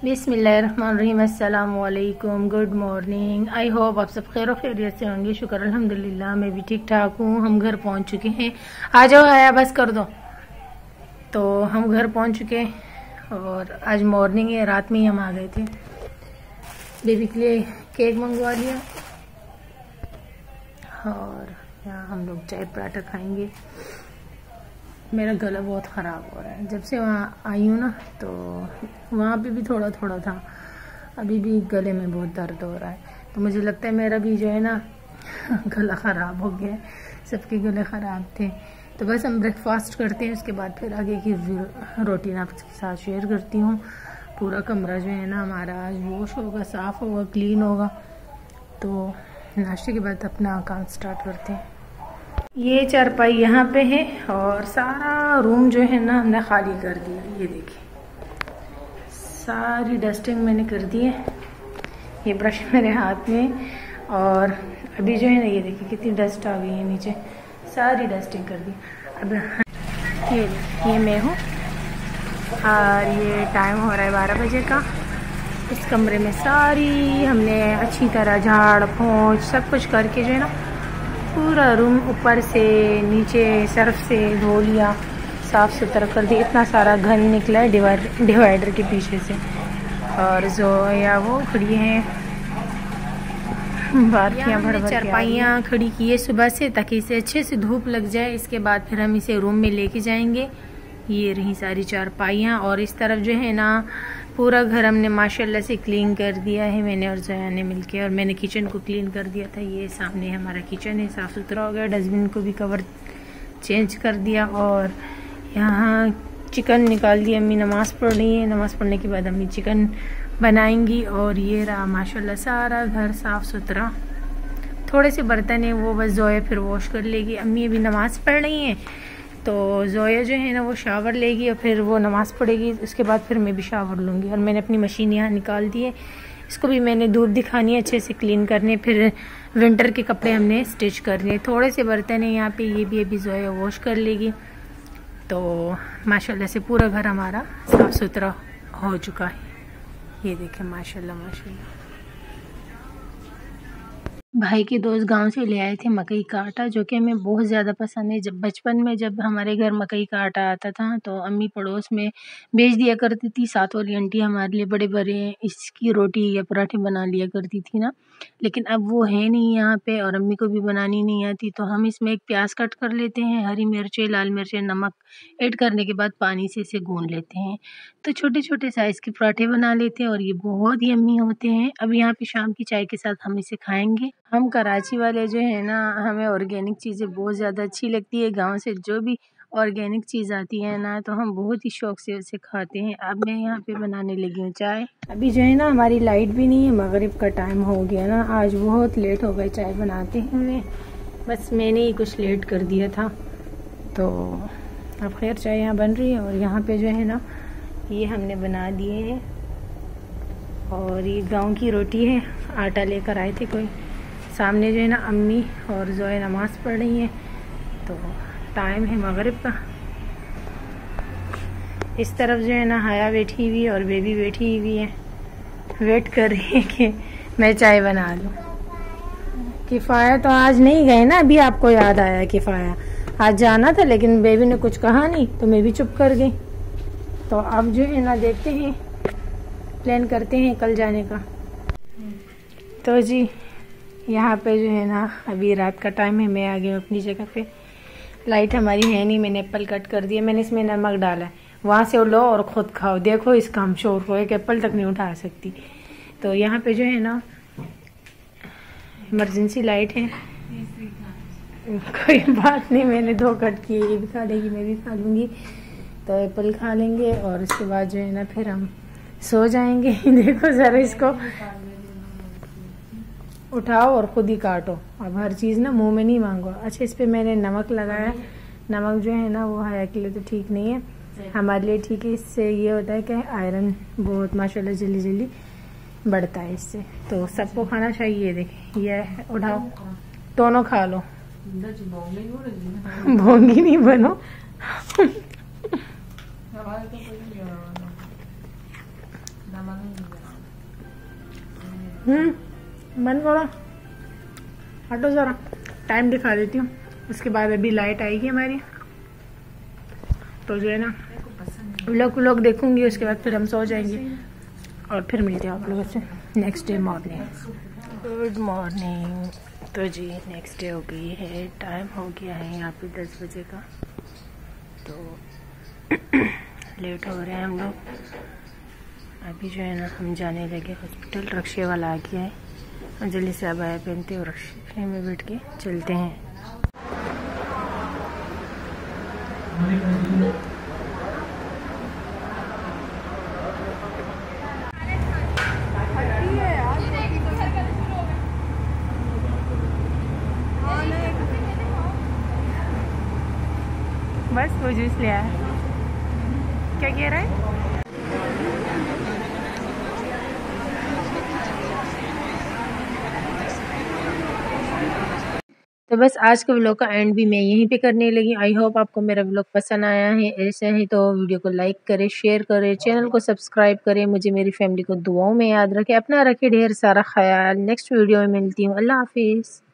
बिस्मिल्लाहिर्रहमानिर्रहीम, अस्सलामु अलैकुम, गुड मॉर्निंग। आई होप आप सब खैर खैरियत से होंगे। शुक्र अल्हम्दुलिल्लाह, मैं भी ठीक ठाक हूँ। हम घर पहुँच चुके हैं। आ जाओ आया, बस कर दो। तो हम घर पहुँच चुके और आज मॉर्निंग है, रात में ही हम आ गए थे। बेबी के लिए केक मंगवा लिया और यहाँ हम लोग चाय पराठा खाएंगे। मेरा गला बहुत ख़राब हो रहा है। जब से वहाँ आई हूँ ना, तो वहाँ पे भी थोड़ा थोड़ा था, अभी भी गले में बहुत दर्द हो रहा है। तो मुझे लगता है मेरा भी जो है ना गला ख़राब हो गया है। सबके गले ख़राब थे। तो बस हम ब्रेकफास्ट करते हैं, उसके बाद फिर आगे की रूटीन आपके साथ शेयर करती हूँ। पूरा कमरा जो है ना हमारा आज वॉश होगा, साफ़ होगा, क्लीन होगा। तो नाश्ते के बाद अपना काम स्टार्ट करते हैं। ये चारपाई यहाँ पे है और सारा रूम जो है ना हमने खाली कर दिया। ये देखिए, सारी डस्टिंग मैंने कर दी है। ये ब्रश मेरे हाथ में और अभी जो है ना ये देखिए कितनी डस्ट आ गई है नीचे, सारी डस्टिंग कर दी। अब ये मैं हूँ और ये टाइम हो रहा है 12 बजे का। इस कमरे में सारी हमने अच्छी तरह झाड़ पोंछ सब कुछ करके जो है ना पूरा रूम ऊपर से नीचे सर्फ से धो लिया, साफ़ सुथरा कर दिया। इतना सारा घन निकला है डिवाइडर के पीछे से। और जो या वो खड़ी हैं बाल्टियाँ भर भर, चारपाइयाँ खड़ी की है सुबह से, ताकि इसे अच्छे से धूप लग जाए। इसके बाद फिर हम इसे रूम में लेके जाएंगे। ये रही सारी चारपाइयाँ। और इस तरफ जो है ना पूरा घर हमने माशाल्लाह से क्लीन कर दिया है, मैंने और जोया ने मिलके। और मैंने किचन को क्लीन कर दिया था। ये सामने हमारा किचन है, साफ़ सुथरा हो गया। डस्टबिन को भी कवर चेंज कर दिया और यहाँ चिकन निकाल दिया। अम्मी नमाज़ पढ़ रही है, नमाज़ पढ़ने के बाद अम्मी चिकन बनाएंगी। और ये रहा माशाल्लाह सारा घर साफ़ सुथरा। थोड़े से बर्तन है वो बस जोया फिर वॉश कर लेगी। अम्मी अभी नमाज़ पढ़ रही हैं, तो जोया जो है ना वो शावर लेगी और फिर वो नमाज़ पढ़ेगी। उसके बाद फिर मैं भी शावर लूँगी। और मैंने अपनी मशीन यहाँ निकाल दी है, इसको भी मैंने धूप दिखानी है, अच्छे से क्लीन करने। फिर विंटर के कपड़े हमने स्टिच करने हैं। थोड़े से बर्तन है यहाँ पे, ये भी अभी जोया वॉश कर लेगी। तो माशाल्लाह से पूरा घर हमारा साफ़ सुथरा हो चुका है। ये देखें माशाल्लाह माशाल्लाह। भाई के दोस्त गांव से ले आए थे मकई का आटा, जो कि हमें बहुत ज़्यादा पसंद है। जब बचपन में जब हमारे घर मकई का आटा आता था तो अम्मी पड़ोस में बेच दिया करती थी। साथ वाली आंटी हमारे लिए बड़े बड़े इसकी रोटी या पराठे बना लिया करती थी ना। लेकिन अब वो है नहीं यहाँ पे और अम्मी को भी बनानी नहीं आती। तो हम इसमें एक प्याज कट कर लेते हैं, हरी मिर्चें, लाल मिर्चें, नमक ऐड करने के बाद पानी से इसे गूँध लेते हैं। तो छोटे छोटे साइज़ के पराठे बना लेते हैं और ये बहुत यम्मी होते हैं। अब यहाँ पे शाम की चाय के साथ हम इसे खाएंगे। हम कराची वाले जो है ना, हमें ऑर्गेनिक चीज़ें बहुत ज़्यादा अच्छी लगती है। गांव से जो भी ऑर्गेनिक चीज़ आती है ना, तो हम बहुत ही शौक़ से उसे खाते हैं। अब मैं यहाँ पे बनाने लगी हूँ चाय। अभी जो है ना हमारी लाइट भी नहीं है, मगरिब का टाइम हो गया ना, आज बहुत लेट हो गए चाय बनाते हुए। बस मैंने ही कुछ लेट कर दिया था। तो अब खैर चाय यहाँ बन रही है और यहाँ पे जो है ना ये हमने बना दिए हैं। और ये गाँव की रोटी है, आटा लेकर आए थे कोई। सामने जो है ना अम्मी और जोया नमाज़ पढ़ रही हैं। तो टाइम है मगरिब का। इस तरफ जो है ना हया बैठी हुई और बेबी बैठी हुई है, वेट कर रही है कि मैं चाय बना लूँ। किफ़ाया तो आज नहीं गए ना, अभी आपको याद आया किफ़ाया आज जाना था, लेकिन बेबी ने कुछ कहा नहीं तो मैं भी चुप कर गई। तो अब जो है ना देखते हैं, प्लान करते हैं कल जाने का। तो जी यहाँ पे जो है ना अभी रात का टाइम है, मैं आ गई हूँ अपनी जगह पे। लाइट हमारी है नहीं, मैंने एप्पल कट कर दिया, मैंने इसमें नमक डाला है। वहाँ से लो और ख़ुद खाओ। देखो इसका हम शोर को, एक एप्पल तक नहीं उठा सकती। तो यहाँ पे जो है ना इमरजेंसी लाइट है। कोई बात नहीं, मैंने 2 कट किए, ये भी खा लेगी, मैं भी खा लूँगी। तो एप्पल खा लेंगे और उसके बाद जो है ना फिर हम सो जाएंगे। देखो ज़रा इसको उठाओ और ख़ुद ही काटो। अब हर चीज़ ना मुंह में नहीं मांगो। अच्छा, इस पे मैंने नमक लगाया। नमक जो है ना वो हया के लिए तो ठीक नहीं है, हमारे लिए ठीक है। इससे ये होता है कि आयरन बहुत माशाल्लाह जल्दी जल्दी बढ़ता है इससे। तो सबको खाना चाहिए। देखें ये उठाओ, दोनों खा लो। भोंगी नहीं बनो। मन करो हटो ज़रा, टाइम दिखा देती हूँ। उसके बाद अभी लाइट आएगी हमारी, तो जो है ना व्लॉग देखूंगी, उसके बाद फिर हम सो जाएंगे और फिर मिलते हैं आप लोगों से next day morning. Good morning. तो जी नेक्स्ट डे हो गई है, टाइम हो गया है यहाँ पे 10 बजे का, तो लेट हो रहे हैं हम लोग। अभी जो है ना हम जाने लगे हॉस्पिटल, रक्शे वाला आ गया है, हम जल्दी से अबाया पहनते और रक्शे में बैठ के चलते हैं। बस वो जूस ले आया। क्या कह रहा है? तो बस आज के व्लॉग का एंड भी मैं यहीं पे करने लगी। आई होप आपको मेरा व्लॉग पसंद आया है। ऐसा है तो वीडियो को लाइक करें, शेयर करें, चैनल को सब्सक्राइब करें, मुझे मेरी फैमिली को दुआओं में याद रखें, अपना रखें ढेर सारा ख्याल। नेक्स्ट वीडियो में मिलती हूँ। अल्लाह हाफिज़।